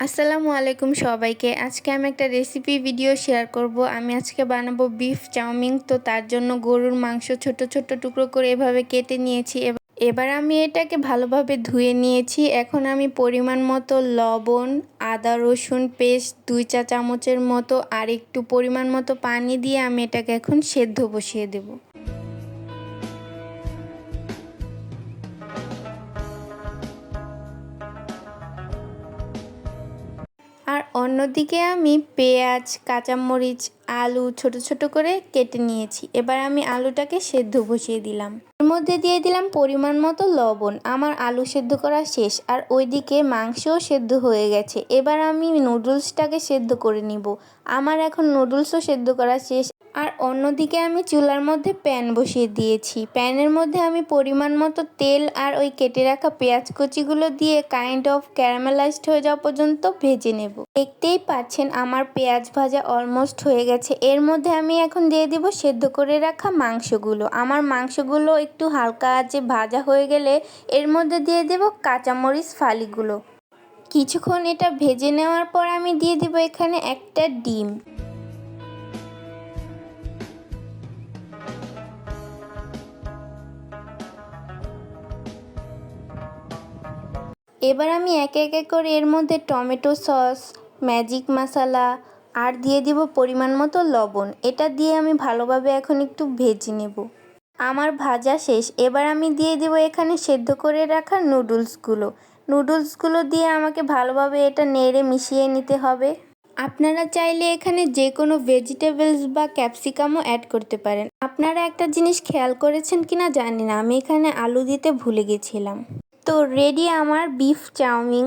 আসসালামু আলাইকুম সবাইকে। আজকে আমি একটা রেসিপি ভিডিও শেয়ার করব। আমি আজকে বানাবো বিফ চাউমিন। তো তার জন্য গরুর মাংস ছোট ছোট টুকরো করে এভাবে কেটে নিয়েছি। এবার আমি এটাকে ভালোভাবে ধুয়ে নিয়েছি। এখন আমি পরিমাণ মতো লবণ, আদা রসুন পেস্ট 2 চা চামচের মতো আর একটু পরিমাণ মতো পানি দিয়ে আমি এটাকে এখন সেদ্ধ বসিয়ে দেব। আর অন্যদিকে আমি পেঁয়াজ, কাঁচামরিচ, আলু ছোট ছোট করে কেটে নিয়েছি। এবার আমি আলুটাকে সেদ্ধ বসিয়ে দিলাম। এর মধ্যে দিয়ে দিলাম পরিমাণ মতো লবণ। আমার আলু সেদ্ধ করা শেষ আর ওইদিকে মাংসও সেদ্ধ হয়ে গেছে। এবার আমি নুডলসটাকে সেদ্ধ করে নিব। আমার এখন নুডলসও সেদ্ধ করা শেষ। আর অন্যদিকে আমি চুলার মধ্যে প্যান বসিয়ে দিয়েছি। প্যানের মধ্যে আমি পরিমাণ মতো তেল আর ওই কেটে রাখা পেঁয়াজ কুচিগুলো দিয়ে কাইন্ড অফ ক্যারামেলাইজড হয়ে যাওয়া পর্যন্ত ভেজে নেব। দেখতেই পাচ্ছেন আমার পেঁয়াজ ভাজা অলমোস্ট হয়ে গেছে। এর মধ্যে আমি এখন দিয়ে দিব সেদ্ধ করে রাখা মাংসগুলো। আমার মাংসগুলো একটু হালকা আঁচে ভাজা হয়ে গেলে এর মধ্যে দিয়ে দেব কাঁচামরিচ ফালিগুলো। কিছুক্ষণ এটা ভেজে নেওয়ার পর আমি দিয়ে দিব এখানে একটা ডিম। এবার আমি একে একে করে এর মধ্যে টমেটো সস, ম্যাজিক মশলা আর দিয়ে দিব পরিমাণ মতো লবণ। এটা দিয়ে আমি ভালোভাবে এখন একটু ভেজে নেব। আমার ভাজা শেষ। এবার আমি দিয়ে দিব এখানে সেদ্ধ করে রাখা নুডলসগুলো দিয়ে আমাকে ভালোভাবে এটা নেড়ে মিশিয়ে নিতে হবে। আপনারা চাইলে এখানে যে কোনো ভেজিটেবলস বা ক্যাপসিকামও অ্যাড করতে পারেন। আপনারা একটা জিনিস খেয়াল করেছেন কিনা জানি না, আমি এখানে আলু দিতে ভুলে গেছিলাম। তো রেডি আমার বিফ চাউমিন।